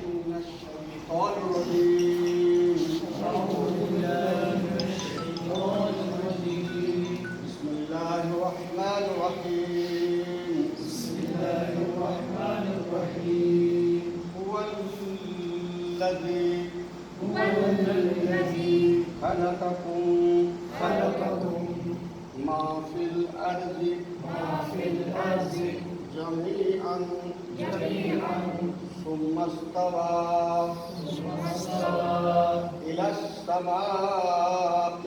من الشيطان الرجيم. بسم الله الرحمن الرحيم. هو الذي خلقكم ما في الأرض جميعا ثم استوى إلى السماء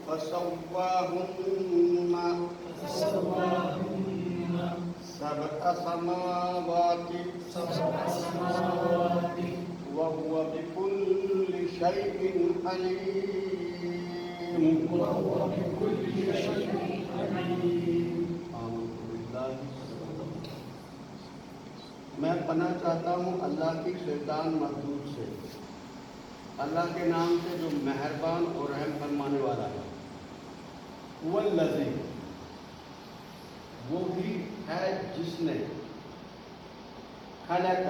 فسواهن سبع سماوات وهو بكل شيء عليم. میں پناہ چاہتا ہوں اللہ کی شیطان مردود سے، اللہ کے نام سے جو مہربان اور رحم فرمانے والا ہے. والذی، وہ بھی ہے جس نے خلق،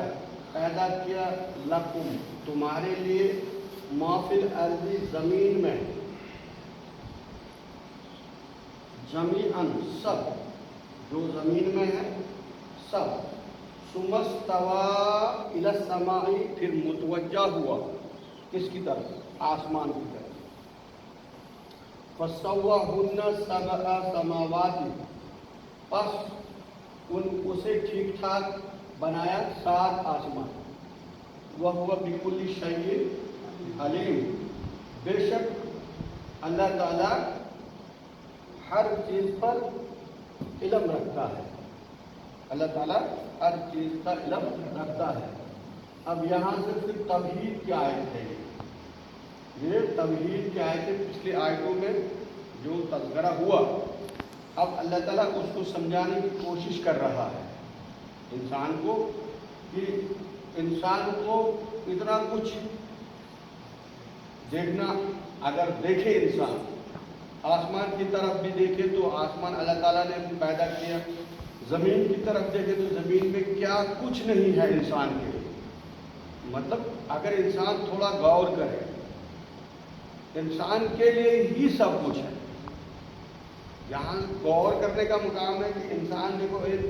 پیدا کیا، لکم، تمہارے لیے، ما فی الارض، زمین میں، جمیعاً، سب، جو زمین میں ہے سب، ثم استوى الی السماء، پھر متوجہ ہوا کس کی طرف؟ آسمان کی طرف. فسواہن سبع سماوات، پس اسے ٹھیک ٹھاک بنایا 7 آسمان. وہو بکل شیء علیم، بے شک اللہ تعالیٰ ہر چیز پر علم رکھتا ہے. اللہ تعالیٰ ہر چیز پر علم رکھتا ہے. اب یہاں سے پھر توحید کی آیت ہے. یہ توحید کی آیت ہے. پچھلی آیتوں میں جو تذکرہ ہوا، اب اللہ تعالیٰ اس کو سمجھانے کی کوشش کر رہا ہے انسان کو، کہ انسان کو اتنا کچھ دیکھنا، اگر دیکھے انسان آسمان کی طرف بھی دیکھے تو آسمان اللہ تعالیٰ نے پیدا کیا، زمین کی طرف دیکھے تو زمین میں کیا کچھ نہیں ہے انسان کے لیے. مطلب اگر انسان تھوڑا غور کرے، انسان کے لیے ہی سب کچھ ہے. یہاں غور کرنے کا مقام ہے کہ انسان دیکھو، ایک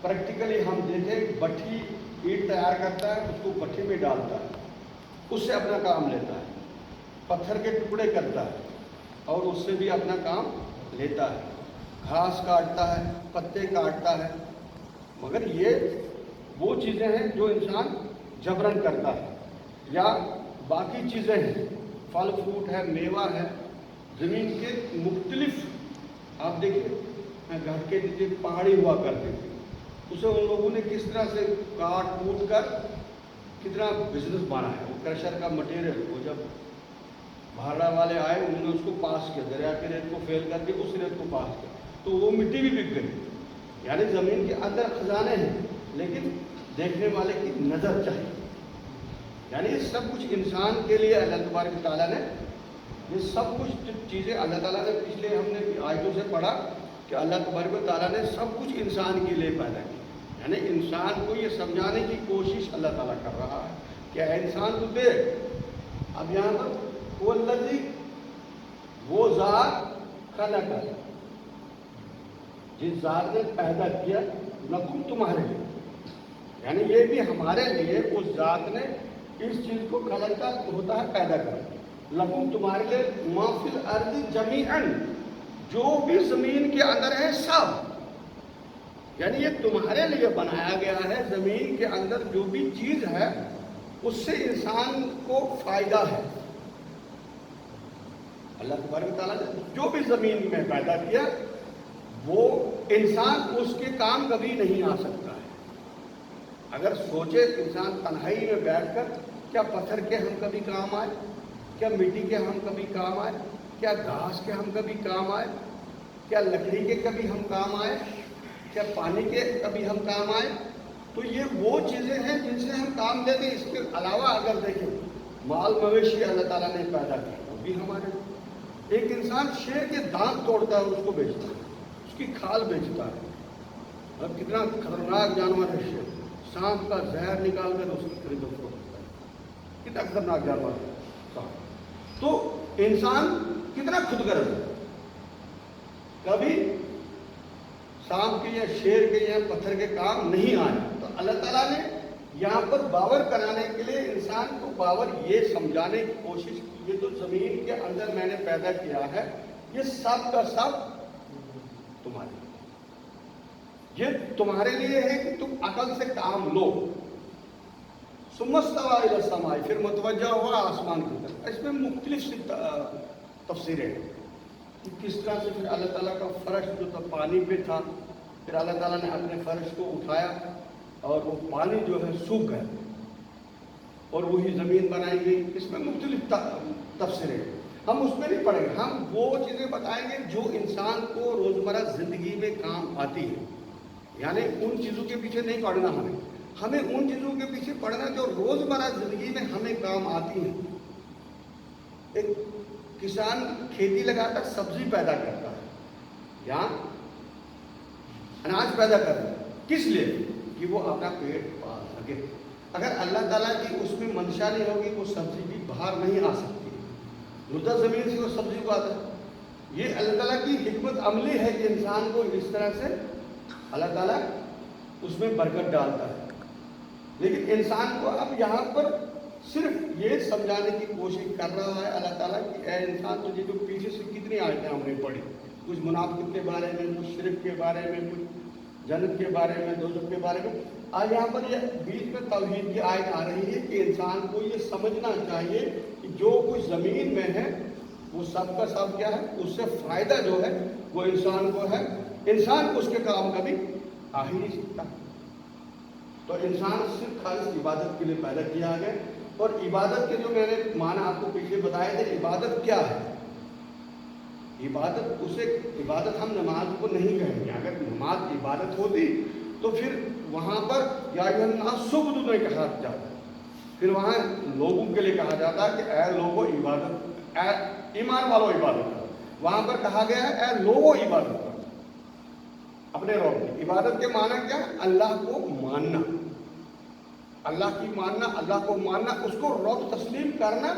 پریکٹیکلی ہم دیکھیں، بٹھی اینٹ تیار کرتا ہے، اس کو بٹھی میں ڈالتا ہے، اس سے اپنا کام لیتا ہے. پتھر کے ٹکڑے کرتا ہے اور اس سے بھی اپنا کام لیتا ہے. گھاس کاٹتا ہے، پتے کاٹتا ہے. مگر یہ وہ چیزیں ہیں جو انسان جبرن کرتا ہے. یا باقی چیزیں ہیں، پھل فروٹ ہے، میوہ ہے، زمین کے مختلف. آپ دیکھیں گھر کے نیچے پہاڑی ہوا کرتے تھے، اسے ان لوگوں نے کس طرح سے کاٹ کوٹ کر کتنا بزنس بنایا. وہ کرشر کا مٹیریل، وہ جب بھاڑا والے آئے انہوں نے اس کو پاس کیا، دریا کے ریت کو فیل کر کے اس ریت کو پاس کیا تو وہ مٹی بھی بک گئی. یعنی زمین کے اندر خزانے ہیں لیکن دیکھنے والے کی نظر چاہیے. یعنی یہ سب کچھ انسان کے لیے اللہ تبارک و تعالیٰ نے، یہ سب کچھ چیزیں اللہ تعالیٰ نے، پچھلے ہم نے آیتوں سے پڑھا کہ اللہ تبارک و تعالیٰ نے سب کچھ انسان کے لیے پیدا کیا. یعنی انسان کو یہ سمجھانے کی کوشش اللہ تعالیٰ کر رہا ہے کہ اے انسان تو دیکھ. اب یہاں پر وہ الذی، وہ ذات، خلق، جس ذات نے پیدا کیا، لکم، تمہارے لیے. یعنی یہ بھی ہمارے لیے اس ذات نے اس چیز کو خلق کا ہوتا ہے پیدا کر. لکم، تمہارے لیے، ما فی الارض جمیعاً، جو بھی زمین کے اندر ہے سب. یعنی یہ تمہارے لیے بنایا گیا ہے. زمین کے اندر جو بھی چیز ہے اس سے انسان کو فائدہ ہے. اللہ تبارک و تعالیٰ نے جو بھی زمین میں پیدا کیا، وہ انسان اس کے کام کبھی نہیں آ سکتا ہے. اگر سوچے انسان تنہائی میں بیٹھ کر، کیا پتھر کے ہم کبھی کام آئے؟ کیا مٹی کے ہم کبھی کام آئے؟ کیا گھاس کے ہم کبھی کام آئے؟ کیا لکڑی کے کبھی ہم کام آئے؟ کیا پانی کے کبھی ہم کام آئے؟ تو یہ وہ چیزیں ہیں جن سے ہم کام لیتے ہیں. اس کے علاوہ اگر دیکھیں، مال مویشی اللہ تعالیٰ نے پیدا کیا، وہ بھی ہمارے. ایک انسان شیر کے دانت توڑتا ہے، اس کو بیچتا ہے، اس کی کھال بیچتا ہے. اب کتنا خطرناک جانور ہے شیر، سانپ کا زہر نکال کر اس کی خرید و فروخت کرتا ہے، کتنا خطرناک جانور ہے سانپ۔ تو انسان کتنا خود غرض ہے، کبھی سانپ کے یا شیر کے یا پتھر کے کام نہیں آئے۔ تو اللہ تعالیٰ نے یہاں پر باور کرانے کے لیے انسان کو باور یہ سمجھانے کی کوشش کی، یہ تو زمین کے اندر میں نے پیدا کیا ہے، یہ سب کا سب تمہارے لیے، یہ تمہارے لیے ہے کہ تم عقل سے کام لو۔ ثم استوى الى السماء، پھر متوجہ ہوا آسمان کی طرف۔ اس میں مختلف سی تفسیریں ہیں کہ کس طرح سے پھر اللہ تعالیٰ کا فرش جو تھا پانی پہ تھا، پھر اللہ تعالیٰ نے اپنے فرش کو اٹھایا اور وہ پانی جو ہے سوکھ گیا اور وہی زمین بنائی گئی۔ اس میں مختلف تفسیریں ہیں، ہم اس میں نہیں پڑھیں گے، ہم وہ چیزیں بتائیں گے جو انسان کو روزمرہ زندگی میں کام آتی ہیں، یعنی ان چیزوں کے پیچھے نہیں پڑھنا، ہمیں ان چیزوں کے پیچھے پڑھنا جو روزمرہ زندگی میں ہمیں کام آتی ہیں۔ ایک کسان کھیتی لگا کر سبزی پیدا کرتا ہے یا اناج پیدا کرتا ہے، کس لیے؟ کہ وہ اپنا پیٹ پال سکے۔ اگر اللہ تعالیٰ کی اس میں منشا نہیں ہوگی وہ سبزی بھی باہر نہیں آ سکتی، مردہ زمین سے وہ سبزی کو آتا ہے۔ یہ اللہ تعالیٰ کی حکمت عملی ہے کہ انسان کو اس طرح سے اللہ تعالیٰ اس میں برکت ڈالتا ہے۔ لیکن انسان کو اب یہاں پر صرف یہ سمجھانے کی کوشش کر رہا ہے اللہ تعالیٰ کہ اے انسان، تجھے جو پیچھے سے کتنی آیتیں ہم نے پڑھی، کچھ منافقت کے بارے میں، کچھ شرک کے بارے میں، کچھ جنت کے بارے میں، دوزخ کے بارے میں، آج یہاں پر یہ بیچ میں توحید کی آیت آ رہی ہے کہ انسان کو یہ سمجھنا چاہیے کہ جو کچھ زمین میں ہے وہ سب کا سب کیا ہے، اس سے فائدہ جو ہے وہ انسان کو ہے، انسان کو اس کے کام کبھی آ ہی نہیں سکتا۔ تو انسان صرف خالص عبادت کے لیے پیدا کیا گیا، اور عبادت کے جو میں نے معنی آپ کو پیچھے بتائے تھے، عبادت کیا ہے؟ عبادت، اسے عبادت ہم نماز کو نہیں کہیں گے، اگر نماز عبادت ہوتی تو پھر وہاں پر یا ایھا الناس اعبدوا نہیں کہا جاتا، پھر وہاں لوگوں کے لیے کہا جاتا کہ اے لوگوں عبادت، اے ایمان والو عبادت کرو۔ وہاں پر کہا گیا ہے اے لوگوں عبادت کرو اپنے رب کی۔ عبادت کے معنی کیا ہے؟ اللہ کو ماننا، اللہ کی ماننا، اللہ کو ماننا، اس کو رب تسلیم کرنا،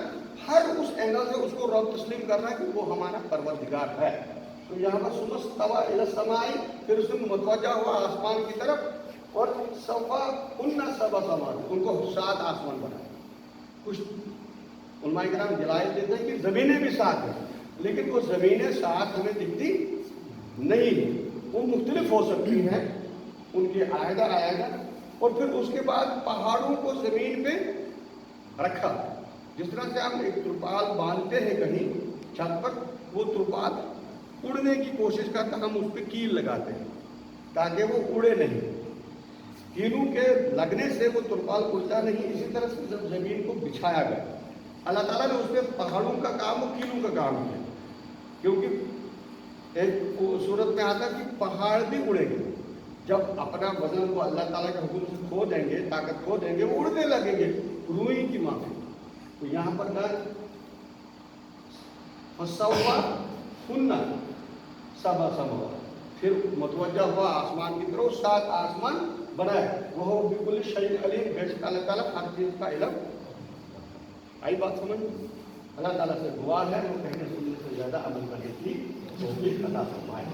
ہر اس اینگل سے اس کو رب تسلیم کرنا کہ وہ ہمارا پروردگار ہے۔ تو یہاں پر ثم استوى الى السماء، پھر اس میں متوجہ ہوا آسمان کی طرف، اور سواهن سبع سماوات، ان کو 7 آسمان بنائے۔ کچھ علماء کرام دلائل دیتے ہیں کہ زمینیں بھی 7 ہیں، لیکن وہ زمینیں 7 ہمیں دکھتی نہیں، وہ مختلف ہو سکتی ہیں، ان کے علیحدہ، اور پھر اس کے بعد پہاڑوں کو زمین پہ رکھا، جس طرح سے ہم ایک ترپال باندھتے ہیں کہیں چھت پر، وہ ترپال اڑنے کی کوشش کرتا، ہم اس پہ کیل لگاتے ہیں تاکہ وہ اڑے نہیں، کیلوں کے لگنے سے وہ ترپال اڑتا نہیں۔ اسی طرح سے جب زمین کو بچھایا گیا، اللہ تعالیٰ نے اس پہ پہاڑوں کا کام اور کیلوں کا کام کیا، کیونکہ ایک صورت میں آتا کہ پہاڑ بھی اڑیں گے، جب اپنا وزن کو اللہ تعالیٰ کے حکم سے کھو دیں گے، طاقت کھو دیں گے، وہ اڑنے لگیں گے روئی کی مانگ۔ تو یہاں پر فسواهن سبع سماوات، پھر متوجہ ہوا آسمان کی طرف، 7 آسمان بنائے، وہ بكل شيء علیم، بے شک اللہ تعالیٰ ہر چیز کا علم۔ آئی بات سمجھ؟ اللہ تعالیٰ سے دعا ہے وہ کہنے سننے سے زیادہ عمل کرنے کی توفیق عطا فرمائے۔